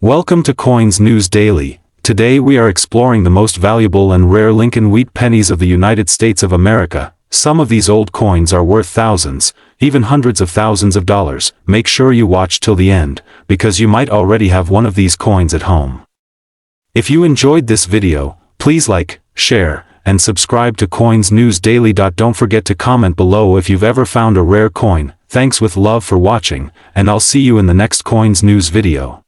Welcome to Coins News Daily. Today we are exploring the most valuable and rare Lincoln Wheat Pennies of the United States of America. Some of these old coins are worth thousands, even hundreds of thousands of dollars. Make sure you watch till the end, because you might already have one of these coins at home. If you enjoyed this video, please like, share, and subscribe to Coins News Daily. Don't forget to comment below if you've ever found a rare coin. Thanks with love for watching, and I'll see you in the next Coins News video.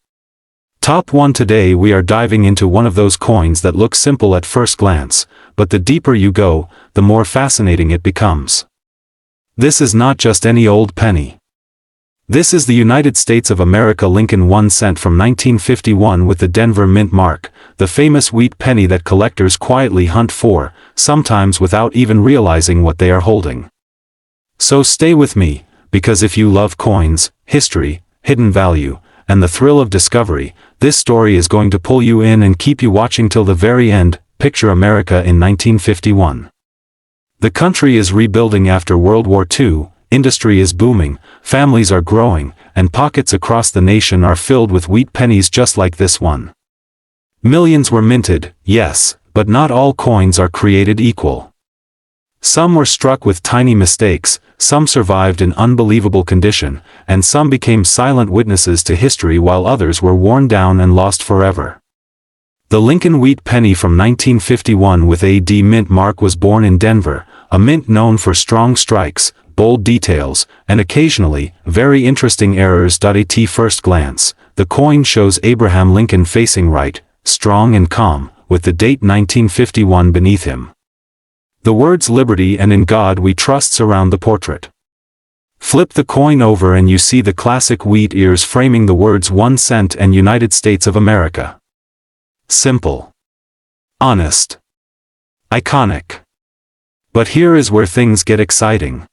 Top 1. Today we are diving into one of those coins that look simple at first glance, but the deeper you go, the more fascinating it becomes. This is not just any old penny. This is the United States of America Lincoln 1 cent from 1951 with the Denver mint mark, the famous wheat penny that collectors quietly hunt for, sometimes without even realizing what they are holding. So stay with me, because if you love coins, history, hidden value, and the thrill of discovery, this story is going to pull you in and keep you watching till the very end. Picture America in 1951. The country is rebuilding after World War II, industry is booming, families are growing, and pockets across the nation are filled with wheat pennies just like this one. Millions were minted, yes, but not all coins are created equal. Some were struck with tiny mistakes, some survived in unbelievable condition, and some became silent witnesses to history while others were worn down and lost forever. The Lincoln Wheat Penny from 1951 with AD mint mark was born in Denver, a mint known for strong strikes, bold details, and occasionally, very interesting errors. At first glance, the coin shows Abraham Lincoln facing right, strong and calm, with the date 1951 beneath him. The words "Liberty and in God We Trust" surround the portrait. Flip the coin over and you see the classic wheat ears framing the words 1 cent and United States of America. Simple. Honest. Iconic. But here is where things get exciting.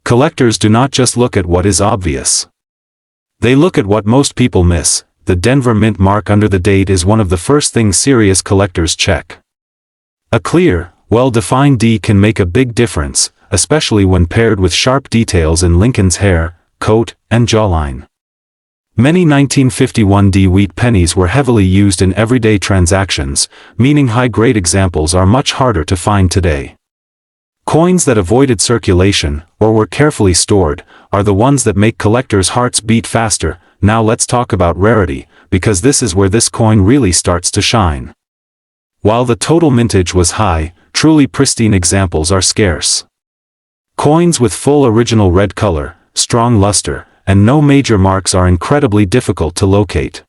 Collectors do not just look at what is obvious. They look at what most people miss. The Denver mint mark under the date is one of the first things serious collectors check. A clear, well-defined D can make a big difference, especially when paired with sharp details in Lincoln's hair, coat, and jawline. Many 1951 D wheat pennies were heavily used in everyday transactions, meaning high-grade examples are much harder to find today. Coins that avoided circulation, or were carefully stored, are the ones that make collectors' hearts beat faster. Now let's talk about rarity, because this is where this coin really starts to shine. While the total mintage was high, truly pristine examples are scarce. Coins with full original red color, strong luster, and no major marks are incredibly difficult to locate.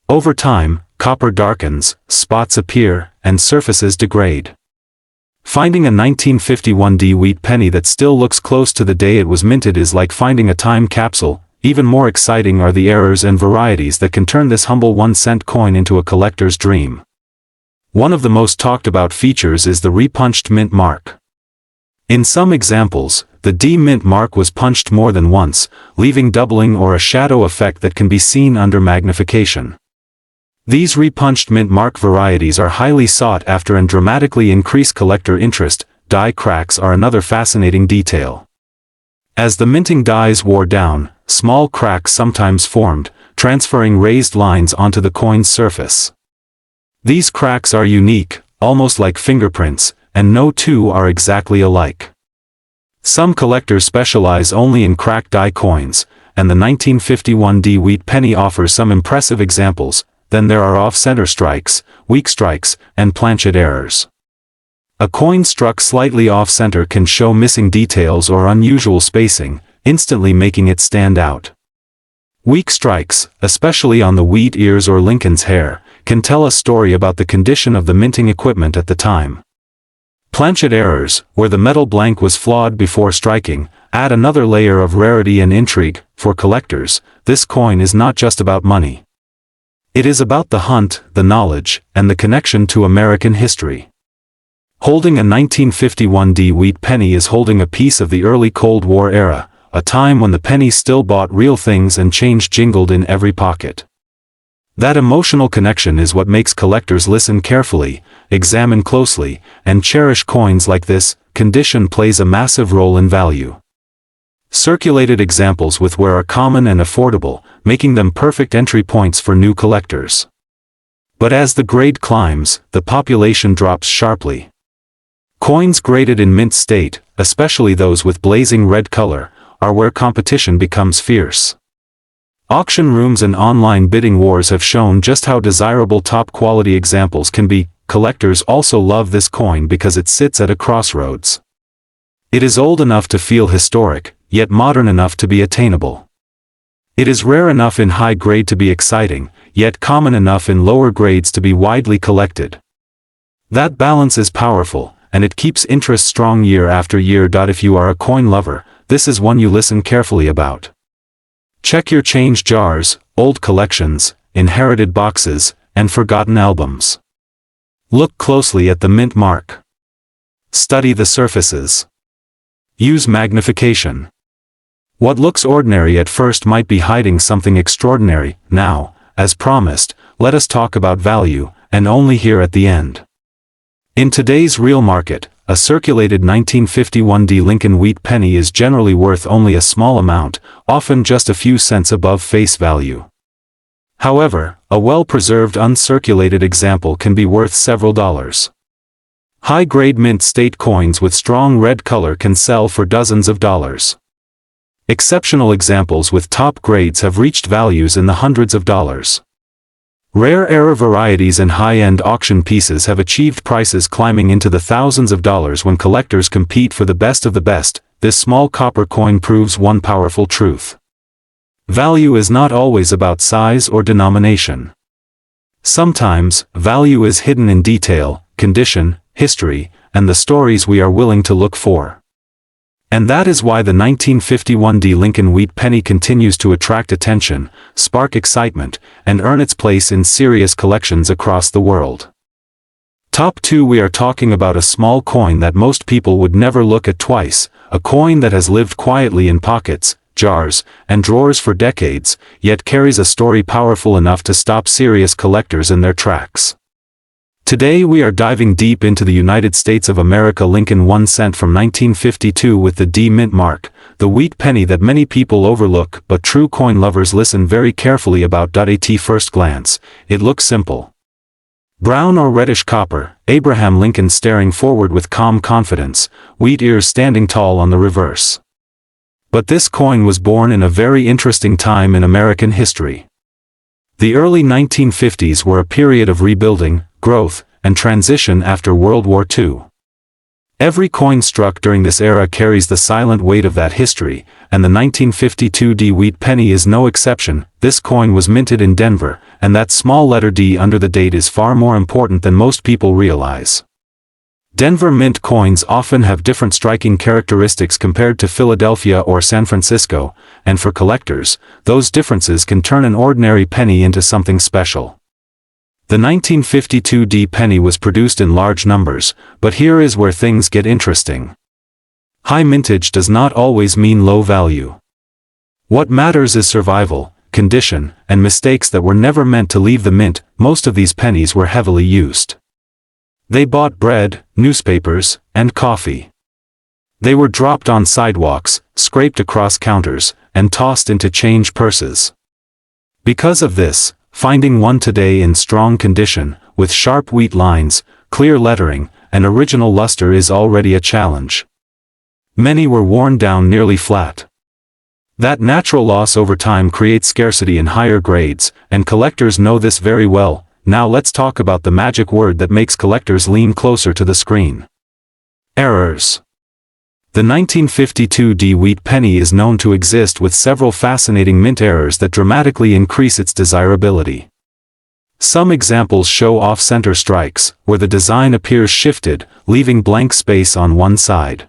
Over time, copper darkens, spots appear, and surfaces degrade. Finding a 1951 D wheat penny that still looks close to the day it was minted is like finding a time capsule. Even more exciting are the errors and varieties that can turn this humble 1 cent coin into a collector's dream. One of the most talked about features is the repunched mint mark. In some examples, the D mint mark was punched more than once, leaving doubling or a shadow effect that can be seen under magnification. These repunched mint mark varieties are highly sought after and dramatically increase collector interest. Die cracks are another fascinating detail. As the minting dies wore down, small cracks sometimes formed, transferring raised lines onto the coin's surface. These cracks are unique, almost like fingerprints, and no two are exactly alike. Some collectors specialize only in cracked die coins, and the 1951 D wheat penny offers some impressive examples. Then there are off-center strikes, weak strikes, and planchet errors. A coin struck slightly off-center can show missing details or unusual spacing, instantly making it stand out. Weak strikes, especially on the wheat ears or Lincoln's hair, can tell a story about the condition of the minting equipment at the time. Planchet errors, where the metal blank was flawed before striking, add another layer of rarity and intrigue. For collectors, this coin is not just about money. It is about the hunt, the knowledge, and the connection to American history. Holding a 1951 D wheat penny is holding a piece of the early Cold War era, a time when the penny still bought real things and change jingled in every pocket. That emotional connection is what makes collectors listen carefully, examine closely, and cherish coins like this. Condition plays a massive role in value. Circulated examples with wear are common and affordable, making them perfect entry points for new collectors. But as the grade climbs, the population drops sharply. Coins graded in mint state, especially those with blazing red color, are where competition becomes fierce. Auction rooms and online bidding wars have shown just how desirable top-quality examples can be. Collectors also love this coin because it sits at a crossroads. It is old enough to feel historic, yet modern enough to be attainable. It is rare enough in high grade to be exciting, yet common enough in lower grades to be widely collected. That balance is powerful, and it keeps interest strong year after year. If you are a coin lover, this is one you listen carefully about. Check your change jars, old collections, inherited boxes, and forgotten albums. Look closely at the mint mark. Study the surfaces. Use magnification. What looks ordinary at first might be hiding something extraordinary. Now, as promised, let us talk about value, and only here at the end. In today's real market, a circulated 1951 Lincoln Wheat Penny is generally worth only a small amount, often just a few cents above face value. However, a well-preserved uncirculated example can be worth several dollars. High-grade mint state coins with strong red color can sell for dozens of dollars. Exceptional examples with top grades have reached values in the hundreds of dollars. Rare era varieties and high-end auction pieces have achieved prices climbing into the thousands of dollars when collectors compete for the best of the best. This small copper coin proves one powerful truth. Value is not always about size or denomination. Sometimes, value is hidden in detail, condition, history, and the stories we are willing to look for. And that is why the 1951 Lincoln Wheat Penny continues to attract attention, spark excitement, and earn its place in serious collections across the world. Top 2. We are talking about a small coin that most people would never look at twice, a coin that has lived quietly in pockets, jars, and drawers for decades, yet carries a story powerful enough to stop serious collectors in their tracks. Today we are diving deep into the United States of America Lincoln 1 cent from 1952 with the D mint mark, the wheat penny that many people overlook but true coin lovers listen very carefully about. At first glance, it looks simple. Brown or reddish copper, Abraham Lincoln staring forward with calm confidence, wheat ears standing tall on the reverse. But this coin was born in a very interesting time in American history. The early 1950s were a period of rebuilding, growth, and transition after World War II. Every coin struck during this era carries the silent weight of that history, and the 1952 D wheat penny is no exception. This coin was minted in Denver, and that small letter D under the date is far more important than most people realize. Denver mint coins often have different striking characteristics compared to Philadelphia or San Francisco, and for collectors, those differences can turn an ordinary penny into something special. The 1952 D penny was produced in large numbers, but here is where things get interesting. High mintage does not always mean low value. What matters is survival, condition, and mistakes that were never meant to leave the mint. Most of these pennies were heavily used. They bought bread, newspapers, and coffee. They were dropped on sidewalks, scraped across counters, and tossed into change purses. Because of this, finding one today in strong condition, with sharp wheat lines, clear lettering, and original luster is already a challenge. Many were worn down nearly flat. That natural loss over time creates scarcity in higher grades, and collectors know this very well. Now let's talk about the magic word that makes collectors lean closer to the screen. Errors. The 1952 D wheat penny is known to exist with several fascinating mint errors that dramatically increase its desirability. Some examples show off-center strikes, where the design appears shifted, leaving blank space on one side.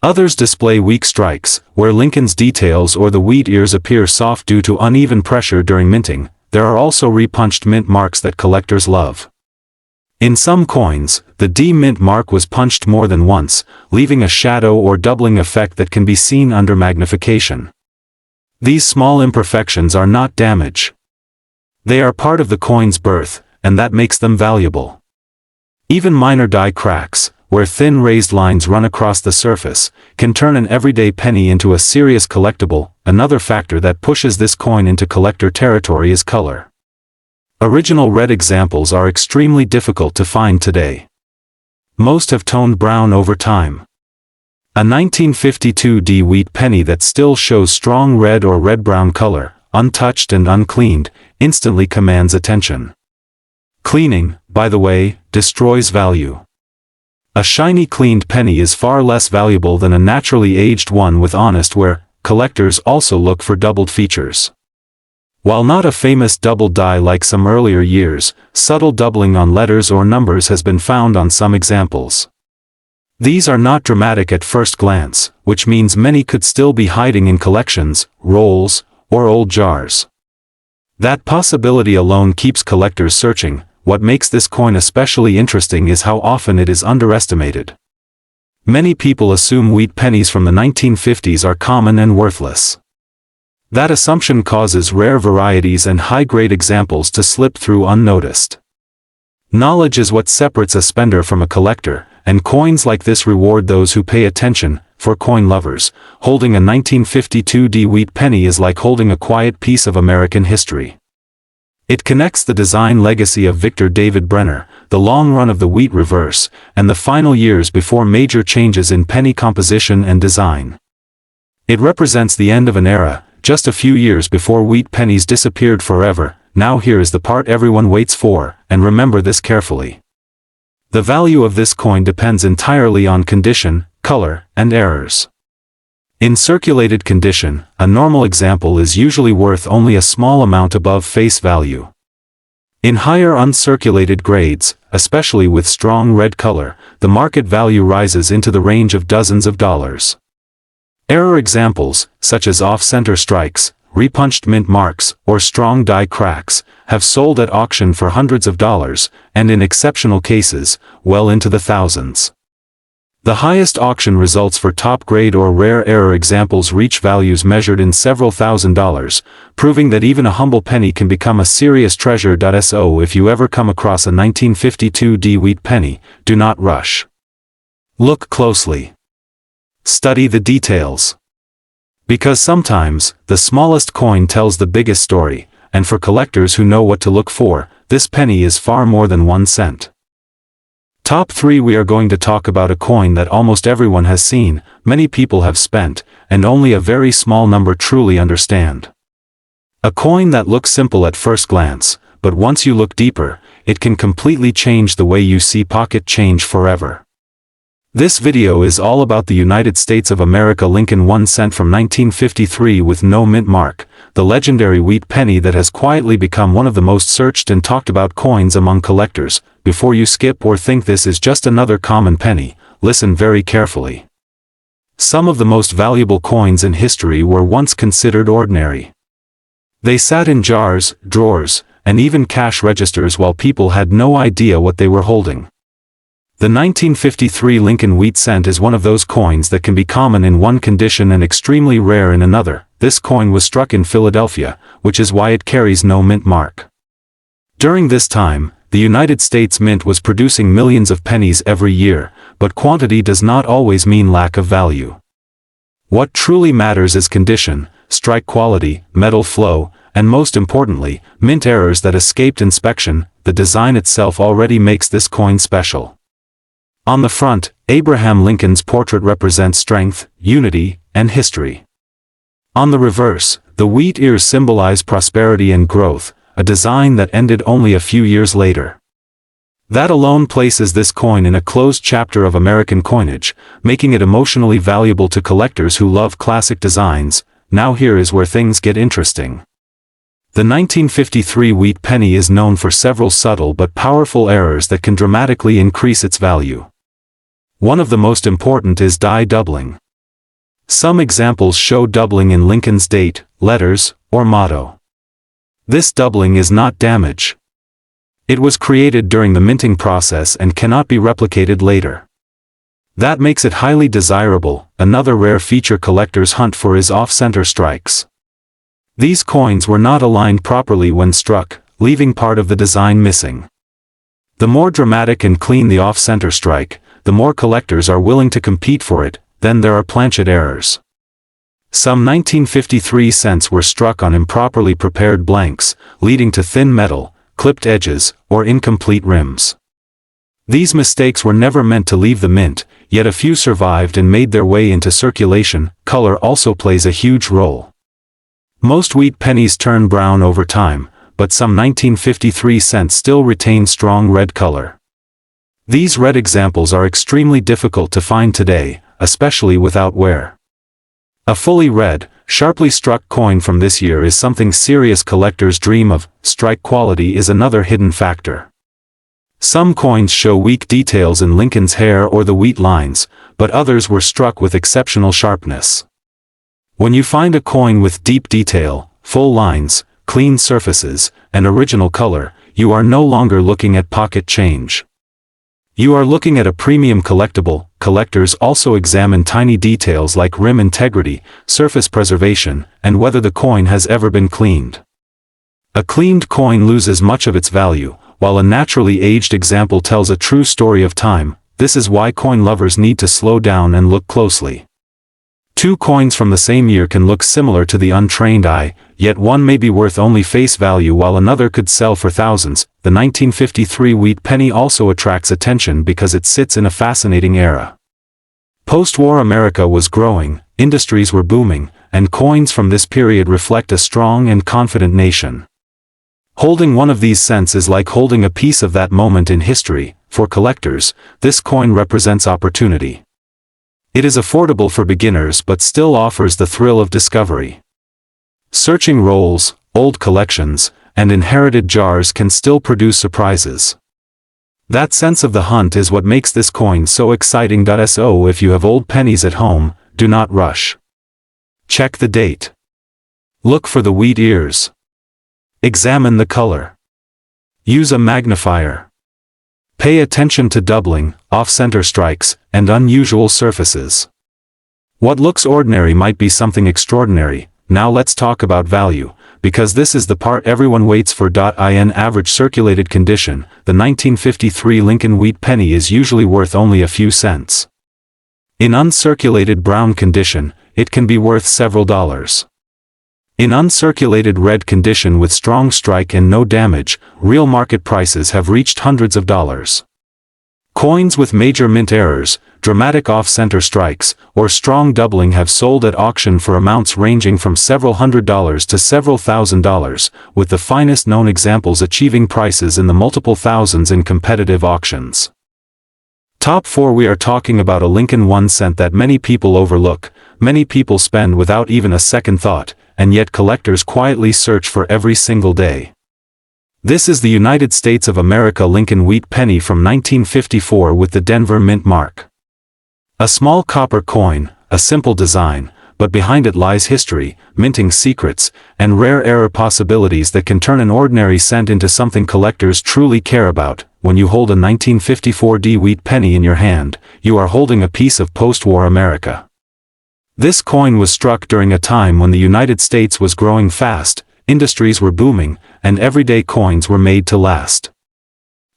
Others display weak strikes, where Lincoln's details or the wheat ears appear soft due to uneven pressure during minting. There are also repunched mint marks that collectors love. In some coins, the D mint mark was punched more than once, leaving a shadow or doubling effect that can be seen under magnification. These small imperfections are not damage. They are part of the coin's birth, and that makes them valuable. Even minor die cracks, where thin raised lines run across the surface, can turn an everyday penny into a serious collectible. Another factor that pushes this coin into collector territory is color. Original red examples are extremely difficult to find today. Most have toned brown over time. A 1952 wheat penny that still shows strong red or red-brown color, untouched and uncleaned, instantly commands attention. Cleaning, by the way, destroys value. A shiny cleaned penny is far less valuable than a naturally aged one with honest wear. Collectors also look for doubled features. While not a famous double die like some earlier years, subtle doubling on letters or numbers has been found on some examples. These are not dramatic at first glance, which means many could still be hiding in collections, rolls, or old jars. That possibility alone keeps collectors searching. What makes this coin especially interesting is how often it is underestimated. Many people assume wheat pennies from the 1950s are common and worthless. That assumption causes rare varieties and high-grade examples to slip through unnoticed. Knowledge is what separates a spender from a collector, and coins like this reward those who pay attention. For coin lovers, holding a 1952 wheat penny is like holding a quiet piece of American history. It connects the design legacy of Victor David Brenner, the long run of the wheat reverse, and the final years before major changes in penny composition and design. It represents the end of an era, just a few years before wheat pennies disappeared forever. Now here is the part everyone waits for, and remember this carefully. The value of this coin depends entirely on condition, color, and errors. In circulated condition, a normal example is usually worth only a small amount above face value. In higher uncirculated grades, especially with strong red color, the market value rises into the range of dozens of dollars. Error examples, such as off-center strikes, repunched mint marks, or strong die cracks, have sold at auction for hundreds of dollars, and in exceptional cases, well into the thousands. The highest auction results for top-grade or rare error examples reach values measured in several $1,000s, proving that even a humble penny can become a serious treasure. So if you ever come across a 1952 wheat penny, do not rush. Look closely. Study the details. Because sometimes, the smallest coin tells the biggest story, and for collectors who know what to look for, this penny is far more than 1 cent. Top 3. We are going to talk about a coin that almost everyone has seen, many people have spent, and only a very small number truly understand. A coin that looks simple at first glance, but once you look deeper, it can completely change the way you see pocket change forever. This video is all about the United States of America Lincoln 1 cent from 1953 with no mint mark, the legendary wheat penny that has quietly become one of the most searched and talked about coins among collectors. Before you skip or think this is just another common penny, listen very carefully. Some of the most valuable coins in history were once considered ordinary. They sat in jars, drawers, and even cash registers while people had no idea what they were holding. The 1953 Lincoln Wheat cent is one of those coins that can be common in one condition and extremely rare in another. This coin was struck in Philadelphia, which is why it carries no mint mark. During this time, the United States Mint was producing millions of pennies every year, but quantity does not always mean lack of value. What truly matters is condition, strike quality, metal flow, and most importantly, mint errors that escaped inspection. The design itself already makes this coin special. On the front, Abraham Lincoln's portrait represents strength, unity, and history. On the reverse, the wheat ears symbolize prosperity and growth, a design that ended only a few years later. That alone places this coin in a closed chapter of American coinage, making it emotionally valuable to collectors who love classic designs. Now here is where things get interesting. The 1953 wheat penny is known for several subtle but powerful errors that can dramatically increase its value. One of the most important is die doubling. Some examples show doubling in Lincoln's date, letters, or motto. This doubling is not damage. It was created during the minting process and cannot be replicated later. That makes it highly desirable. Another rare feature collectors hunt for is off-center strikes. These coins were not aligned properly when struck, leaving part of the design missing. The more dramatic and clean the off-center strike, the more collectors are willing to compete for it. Then there are planchet errors. Some 1953 cents were struck on improperly prepared blanks, leading to thin metal, clipped edges, or incomplete rims. These mistakes were never meant to leave the mint, yet a few survived and made their way into circulation. Color also plays a huge role. Most wheat pennies turn brown over time, but some 1953 cents still retain strong red color. These red examples are extremely difficult to find today, especially without wear. A fully red, sharply struck coin from this year is something serious collectors dream of. Strike quality is another hidden factor. Some coins show weak details in Lincoln's hair or the wheat lines, but others were struck with exceptional sharpness. When you find a coin with deep detail, full lines, clean surfaces, and original color, you are no longer looking at pocket change. You are looking at a premium collectible. Collectors also examine tiny details like rim integrity, surface preservation, and whether the coin has ever been cleaned. A cleaned coin loses much of its value, while a naturally aged example tells a true story of time. This is why coin lovers need to slow down and look closely. Two coins from the same year can look similar to the untrained eye, yet one may be worth only face value while another could sell for thousands. The 1953 wheat penny also attracts attention because it sits in a fascinating era. Post-war America was growing, industries were booming, and coins from this period reflect a strong and confident nation. Holding one of these cents is like holding a piece of that moment in history. For collectors, this coin represents opportunity. It is affordable for beginners but still offers the thrill of discovery. Searching rolls, old collections, and inherited jars can still produce surprises. That sense of the hunt is what makes this coin so exciting. So if you have old pennies at home, do not rush. Check the date. Look for the wheat ears. Examine the color. Use a magnifier. Pay attention to doubling, off-center strikes, and unusual surfaces. What looks ordinary might be something extraordinary. Now let's talk about value, because this is the part everyone waits for. In average circulated condition, the 1953 Lincoln Wheat Penny is usually worth only a few cents. In uncirculated brown condition, it can be worth several dollars. In uncirculated red condition with strong strike and no damage, real market prices have reached hundreds of dollars. Coins with major mint errors, dramatic off-center strikes, or strong doubling have sold at auction for amounts ranging from several $100s to several $1,000s, with the finest known examples achieving prices in the multiple thousands in competitive auctions. Top 4. We are talking about a Lincoln 1 cent that many people overlook, many people spend without even a second thought, and yet collectors quietly search for every single day. This is the United States of America Lincoln Wheat Penny from 1954 with the Denver Mint mark. A small copper coin, a simple design, but behind it lies history, minting secrets, and rare error possibilities that can turn an ordinary cent into something collectors truly care about. When you hold a 1954 wheat penny in your hand, you are holding a piece of post-war America. This coin was struck during a time when the United States was growing fast, industries were booming, and everyday coins were made to last.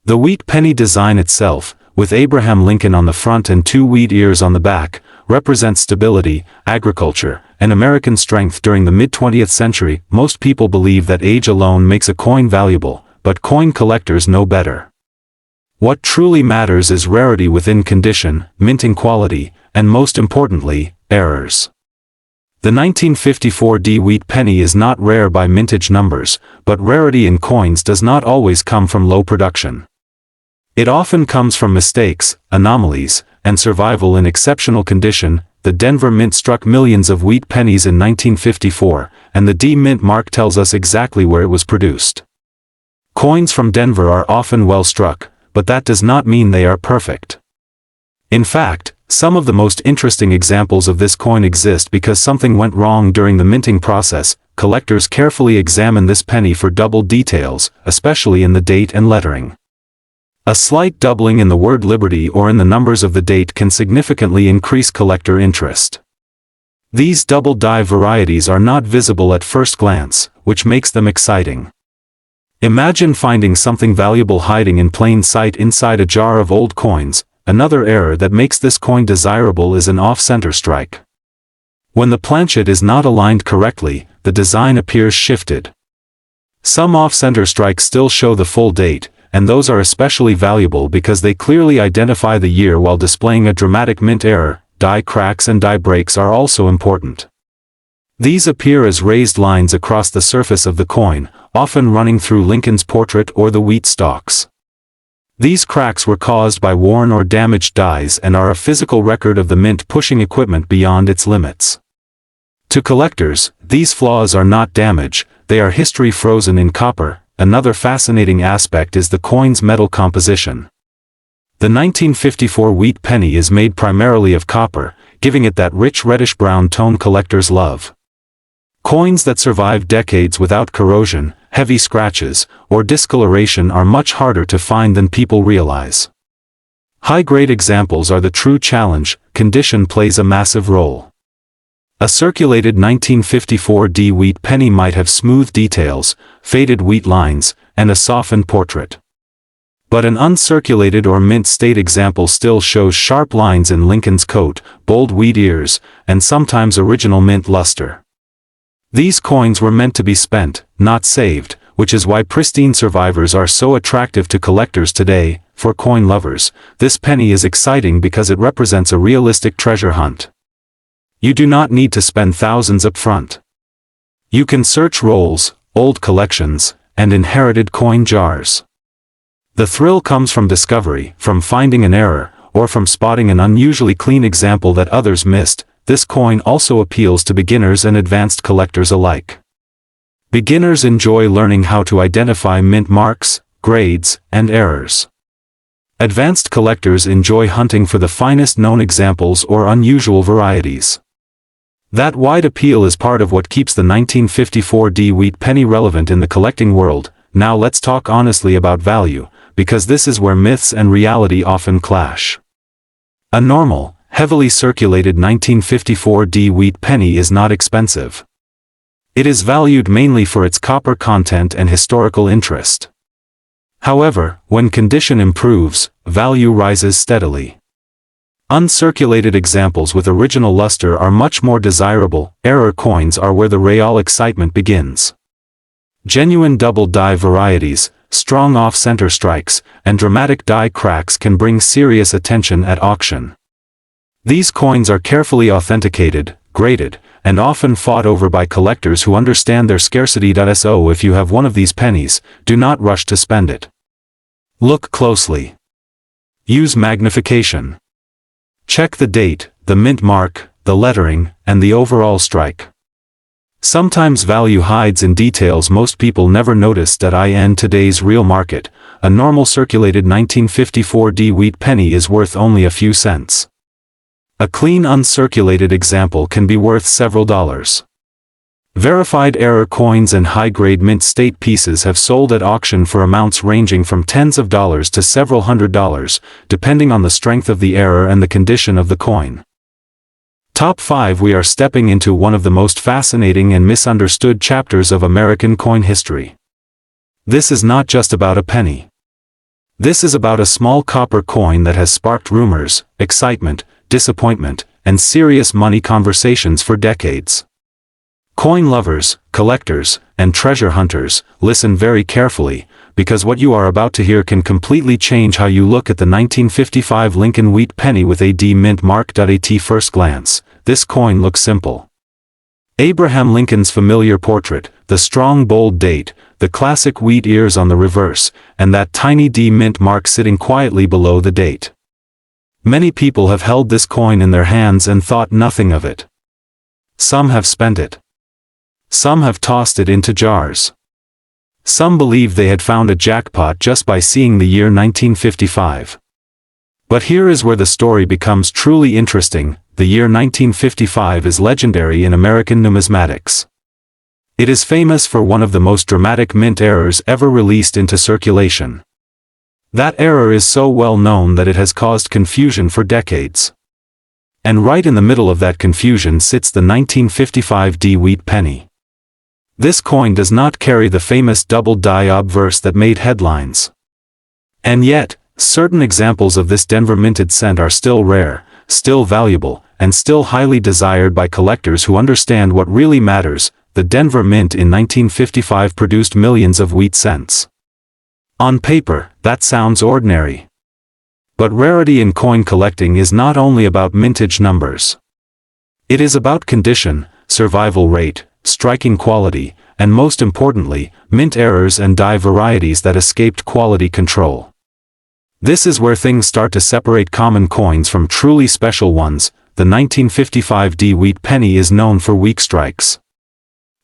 The wheat penny design itself, with Abraham Lincoln on the front and two wheat ears on the back, represents stability, agriculture, and American strength during the mid-20th century. Most people believe that age alone makes a coin valuable, but coin collectors know better. What truly matters is rarity within condition, minting quality, and most importantly, errors. The 1954 wheat penny is not rare by mintage numbers, but rarity in coins does not always come from low production. It often comes from mistakes, anomalies, and survival in exceptional condition. The Denver Mint struck millions of wheat pennies in 1954, and the D Mint mark tells us exactly where it was produced. Coins from Denver are often well struck, but that does not mean they are perfect. In fact, some of the most interesting examples of this coin exist because something went wrong during the minting process. Collectors carefully examine this penny for double details, especially in the date and lettering. A slight doubling in the word Liberty or in the numbers of the date can significantly increase collector interest. These double die varieties are not visible at first glance, which makes them exciting. Imagine finding something valuable hiding in plain sight inside a jar of old coins. Another error that makes this coin desirable is an off-center strike. When the planchet is not aligned correctly, the design appears shifted. Some off-center strikes still show the full date, and those are especially valuable because they clearly identify the year while displaying a dramatic mint error. Die cracks and die breaks are also important. These appear as raised lines across the surface of the coin, often running through Lincoln's portrait or the wheat stalks. These cracks were caused by worn or damaged dies and are a physical record of the mint pushing equipment beyond its limits. To collectors, these flaws are not damage, they are history frozen in copper. Another fascinating aspect is the coin's metal composition. The 1954 wheat penny is made primarily of copper, giving it that rich reddish-brown tone collectors love. Coins that survive decades without corrosion, heavy scratches, or discoloration are much harder to find than people realize. High-grade examples are the true challenge. Condition plays a massive role. A circulated 1954 wheat penny might have smooth details, faded wheat lines, and a softened portrait. But an uncirculated or mint state example still shows sharp lines in Lincoln's coat, bold wheat ears, and sometimes original mint luster. These coins were meant to be spent, not saved, which is why pristine survivors are so attractive to collectors today. For coin lovers, this penny is exciting because it represents a realistic treasure hunt. You do not need to spend thousands up front. You can search rolls, old collections, and inherited coin jars. The thrill comes from discovery, from finding an error, or from spotting an unusually clean example that others missed. This coin also appeals to beginners and advanced collectors alike. Beginners enjoy learning how to identify mint marks, grades, and errors. Advanced collectors enjoy hunting for the finest known examples or unusual varieties. That wide appeal is part of what keeps the 1954 wheat penny relevant in the collecting world. Now let's talk honestly about value, because this is where myths and reality often clash. A normal, heavily circulated 1954 wheat penny is not expensive. It is valued mainly for its copper content and historical interest. However, when condition improves, value rises steadily. Uncirculated examples with original luster are much more desirable. Error coins are where the real excitement begins. Genuine double die varieties, strong off-center strikes, and dramatic die cracks can bring serious attention at auction. These coins are carefully authenticated, graded, and often fought over by collectors who understand their scarcity. So if you have one of these pennies, do not rush to spend it. Look closely. Use magnification. Check the date, the mint mark, the lettering, and the overall strike. Sometimes value hides in details most people never noticed. In today's real market, a normal circulated 1954 wheat penny is worth only a few cents. A clean uncirculated example can be worth several dollars. Verified error coins and high-grade mint state pieces have sold at auction for amounts ranging from tens of dollars to several $100s, depending on the strength of the error and the condition of the coin. Top 5. We are stepping into one of the most fascinating and misunderstood chapters of American coin history. This is not just about a penny. This is about a small copper coin that has sparked rumors, excitement, disappointment, and serious money conversations for decades. Coin lovers, collectors, and treasure hunters, listen very carefully, because what you are about to hear can completely change how you look at the 1955 Lincoln Wheat Penny with a mint mark. At first glance, this coin looks simple. Abraham Lincoln's familiar portrait, the strong bold date, the classic wheat ears on the reverse, and that tiny mint mark sitting quietly below the date. Many people have held this coin in their hands and thought nothing of it. Some have spent it. Some have tossed it into jars. Some believed they had found a jackpot just by seeing the year 1955. But here is where the story becomes truly interesting. The year 1955 is legendary in American numismatics. It is famous for one of the most dramatic mint errors ever released into circulation. That error is so well known that it has caused confusion for decades. And right in the middle of that confusion sits the 1955 wheat penny. This coin does not carry the famous double die obverse that made headlines. And yet, Certain examples of this Denver minted scent are still rare, still valuable, and still highly desired by collectors who understand what really matters. The Denver Mint in 1955 produced millions of wheat cents. On paper, that sounds ordinary. But rarity in coin collecting is not only about mintage numbers. It is about condition, survival rate, striking quality, and most importantly, mint errors and die varieties that escaped quality control. This is where things start to separate common coins from truly special ones. The 1955 wheat penny is known for weak strikes.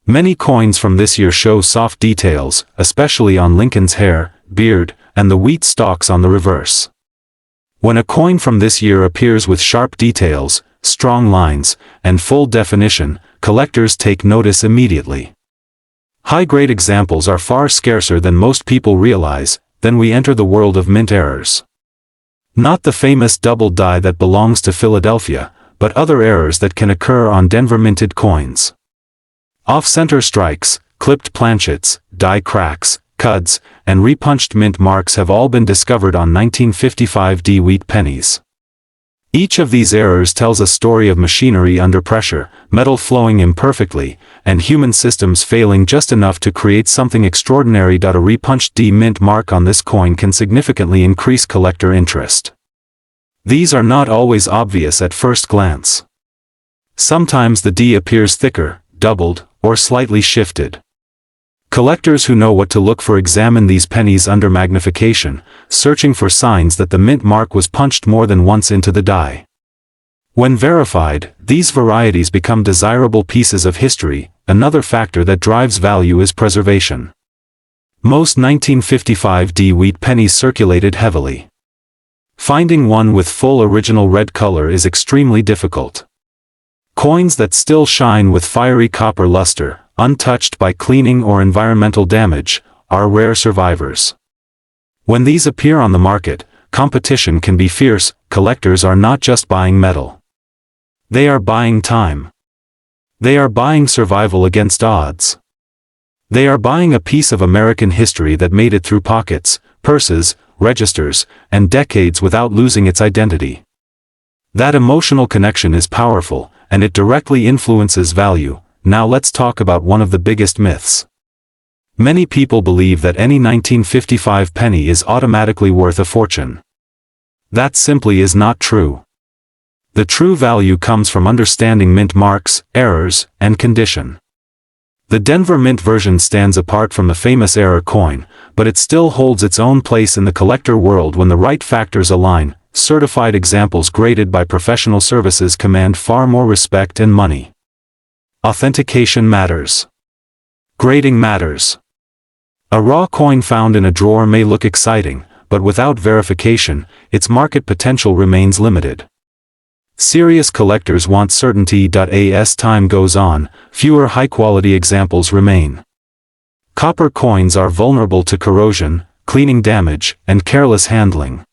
Many coins from this year show soft details, especially on Lincoln's hair, beard, and the wheat stalks on the reverse. When a coin from this year appears with sharp details, strong lines, and full definition, collectors take notice immediately. High-grade examples are far scarcer than most people realize. Then we enter the world of mint errors. Not the famous double die that belongs to Philadelphia, but other errors that can occur on Denver minted coins. Off-center strikes, clipped planchets, die cracks, cuds, and repunched mint marks have all been discovered on 1955 wheat pennies. Each of these errors tells a story of machinery under pressure, metal flowing imperfectly, and human systems failing just enough to create something extraordinary. A repunched D mint mark on this coin can significantly increase collector interest. These are not always obvious at first glance. Sometimes the D appears thicker, doubled, or slightly shifted. Collectors who know what to look for examine these pennies under magnification, searching for signs that the mint mark was punched more than once into the die. When verified, these varieties become desirable pieces of history. Another factor that drives value is preservation. Most 1955 wheat pennies circulated heavily. Finding one with full original red color is extremely difficult. Coins that still shine with fiery copper luster, untouched by cleaning or environmental damage, are rare survivors. When these appear on the market, competition can be fierce. Collectors are not just buying metal. They are buying time. They are buying survival against odds. They are buying a piece of American history that made it through pockets, purses, registers, and decades without losing its identity. That emotional connection is powerful, and it directly influences value. Now let's talk about one of the biggest myths. Many people believe that any 1955 penny is automatically worth a fortune. That simply is not true. The true value comes from understanding mint marks, errors, and condition. The Denver Mint version stands apart from the famous error coin, but it still holds its own place in the collector world when the right factors align. Certified examples graded by professional services command far more respect and money. Authentication matters. Grading matters. A raw coin found in a drawer may look exciting, but without verification, its market potential remains limited. Serious collectors want certainty. As time goes on, fewer high-quality examples remain. Copper coins are vulnerable to corrosion, cleaning damage, and careless handling.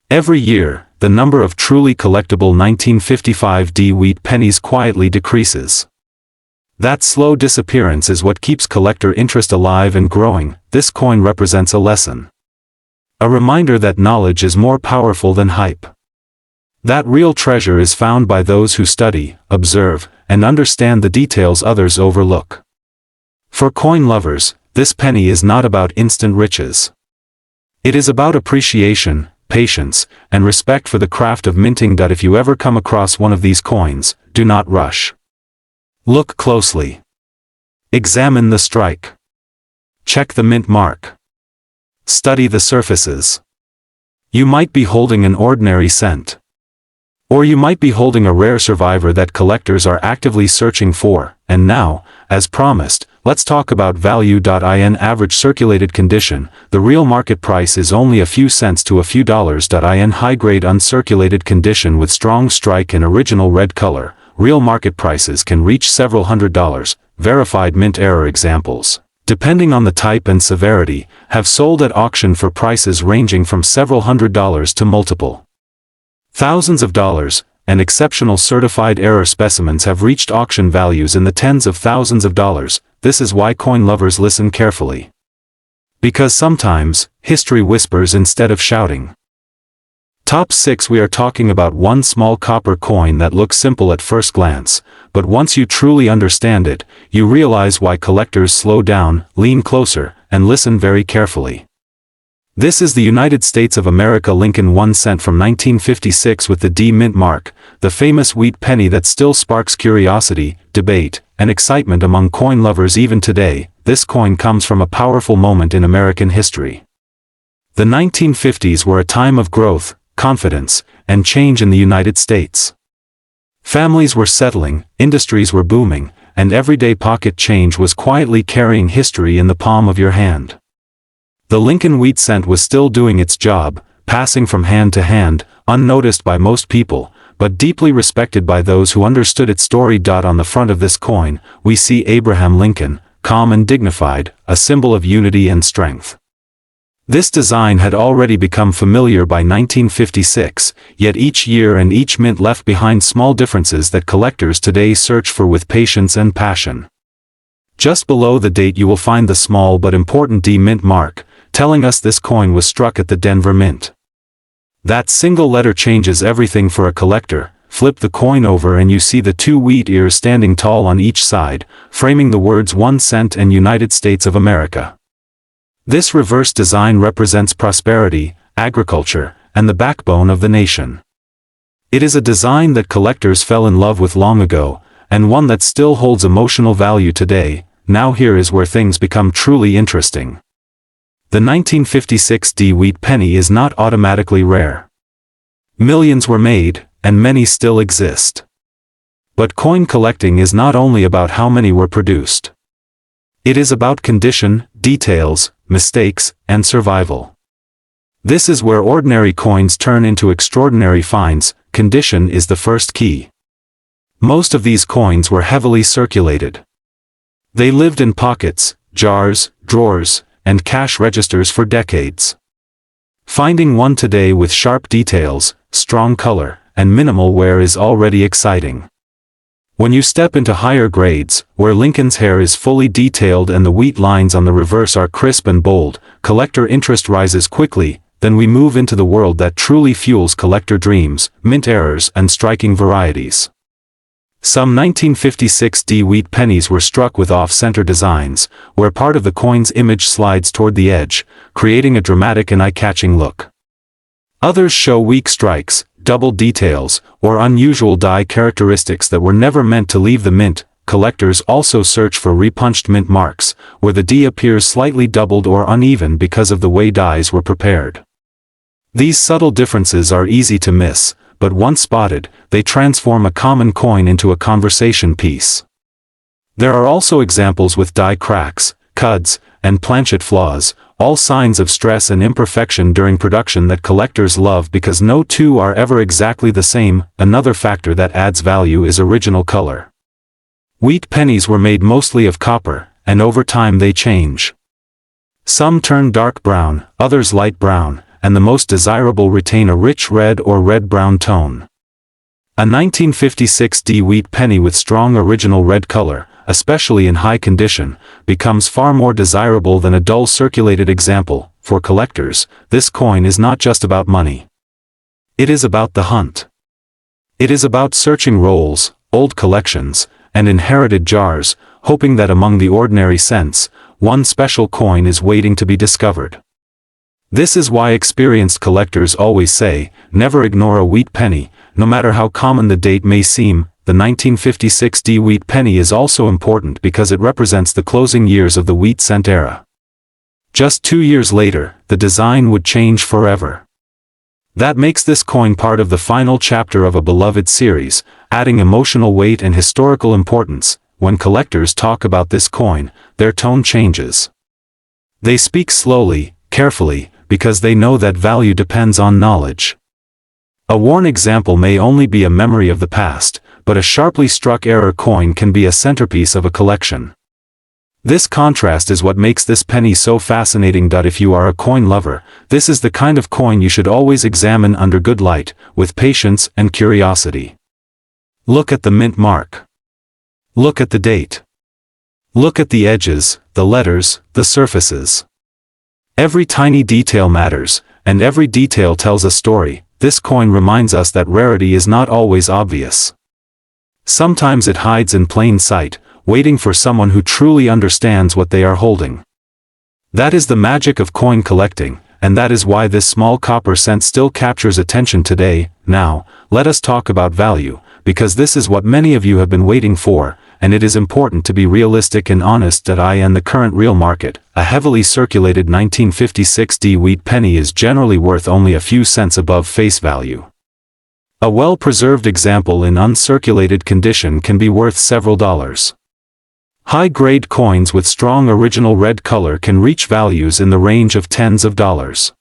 Every year, the number of truly collectible 1955 wheat pennies quietly decreases. That slow disappearance is what keeps collector interest alive and growing. This coin represents a lesson. A reminder that knowledge is more powerful than hype. That real treasure is found by those who study, observe, and understand the details others overlook. For coin lovers, this penny is not about instant riches. It is about appreciation, patience, and respect for the craft of minting. If you ever come across one of these coins, do not rush. Look closely. Examine the strike. Check the mint mark. Study the surfaces. You might be holding an ordinary cent. Or you might be holding a rare survivor that collectors are actively searching for. And now, as promised, let's talk about value. In average circulated condition, the real market price is only a few cents to a few dollars. In high-grade uncirculated condition with strong strike and original red color, real market prices can reach several $100s. Verified mint error examples, depending on the type and severity, have sold at auction for prices ranging from several $100s to multiple thousands of dollars, and exceptional certified error specimens have reached auction values in the tens of thousands of dollars. This is why coin lovers listen carefully. Because sometimes, history whispers instead of shouting. Top 6. We are talking about one small copper coin that looks simple at first glance, but once you truly understand it, you realize why collectors slow down, lean closer, and listen very carefully. This is the United States of America Lincoln 1 cent from 1956 with the D mint mark, the famous wheat penny that still sparks curiosity, debate, and excitement among coin lovers even today. This coin comes from a powerful moment in American history. The 1950s were a time of growth, confidence, and change in the United States. Families were settling, industries were booming, and everyday pocket change was quietly carrying history in the palm of your hand. The Lincoln Wheat cent was still doing its job, passing from hand to hand, unnoticed by most people, but deeply respected by those who understood its story. On the front of this coin, we see Abraham Lincoln, calm and dignified, a symbol of unity and strength. This design had already become familiar by 1956, yet each year and each mint left behind small differences that collectors today search for with patience and passion. Just below the date you will find the small but important D mint mark, telling us this coin was struck at the Denver Mint. That single letter changes everything for a collector. Flip the coin over and you see the two wheat ears standing tall on each side, framing the words 1 cent and United States of America. This reverse design represents prosperity, agriculture, and the backbone of the nation. It is a design that collectors fell in love with long ago, and one that still holds emotional value today. Now here is where things become truly interesting. The 1956 D wheat penny is not automatically rare. Millions were made, and many still exist. But coin collecting is not only about how many were produced. It is about condition, details, mistakes, and survival. This is where ordinary coins turn into extraordinary finds. Condition is the first key. Most of these coins were heavily circulated. They lived in pockets, jars, drawers, and cash registers for decades. Finding one today with sharp details, strong color, and minimal wear is already exciting. When you step into higher grades, where Lincoln's hair is fully detailed and the wheat lines on the reverse are crisp and bold, collector interest rises quickly. Then we move into the world that truly fuels collector dreams, mint errors and striking varieties. Some 1956 D wheat pennies were struck with off-center designs, where part of the coin's image slides toward the edge, creating a dramatic and eye-catching look. Others show weak strikes, double details, or unusual die characteristics that were never meant to leave the mint. Collectors also search for repunched mint marks, where the D appears slightly doubled or uneven because of the way dies were prepared. These subtle differences are easy to miss, but once spotted, they transform a common coin into a conversation piece. There are also examples with die cracks, cuds, and planchet flaws, all signs of stress and imperfection during production that collectors love because no two are ever exactly the same. Another factor that adds value is original color. Wheat pennies were made mostly of copper, and over time they change. Some turn dark brown, others light brown, and the most desirable retain a rich red or red-brown tone. A 1956 D wheat penny with strong original red color, especially in high condition, becomes far more desirable than a dull circulated example. For collectors, this coin is not just about money. It is about the hunt. It is about searching rolls, old collections, and inherited jars, hoping that among the ordinary cents, one special coin is waiting to be discovered. This is why experienced collectors always say, never ignore a wheat penny, no matter how common the date may seem. The 1956 D wheat penny is also important because it represents the closing years of the wheat cent era. Just 2 years later, the design would change forever. That makes this coin part of the final chapter of a beloved series, adding emotional weight and historical importance. When collectors talk about this coin, their tone changes. They speak slowly, carefully, because they know that value depends on knowledge. A worn example may only be a memory of the past, but a sharply struck error coin can be a centerpiece of a collection. This contrast is what makes this penny so fascinating. If you are a coin lover, this is the kind of coin you should always examine under good light, with patience and curiosity. Look at the mint mark. Look at the date. Look at the edges, the letters, the surfaces. Every tiny detail matters, and every detail tells a story. This coin reminds us that rarity is not always obvious. Sometimes it hides in plain sight, waiting for someone who truly understands what they are holding. That is the magic of coin collecting, and that is why this small copper cent still captures attention today. Now, let us talk about value, because this is what many of you have been waiting for, and it is important to be realistic and honest that the current real market. A heavily circulated 1956 wheat penny is generally worth only a few cents above face value. A well-preserved example in uncirculated condition can be worth several dollars. High-grade coins with strong original red color can reach values in the range of tens of dollars.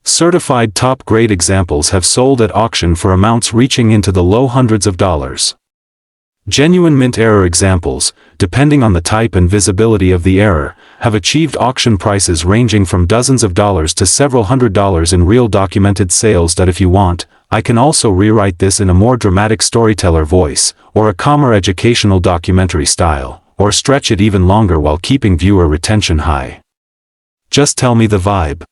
Certified top-grade examples have sold at auction for amounts reaching into the low hundreds of dollars. Genuine mint error examples, depending on the type and visibility of the error, have achieved auction prices ranging from dozens of dollars to several $100s in real documented sales. That if you want, I can also rewrite this in a more dramatic storyteller voice, or a calmer educational documentary style, or stretch it even longer while keeping viewer retention high. Just tell me the vibe.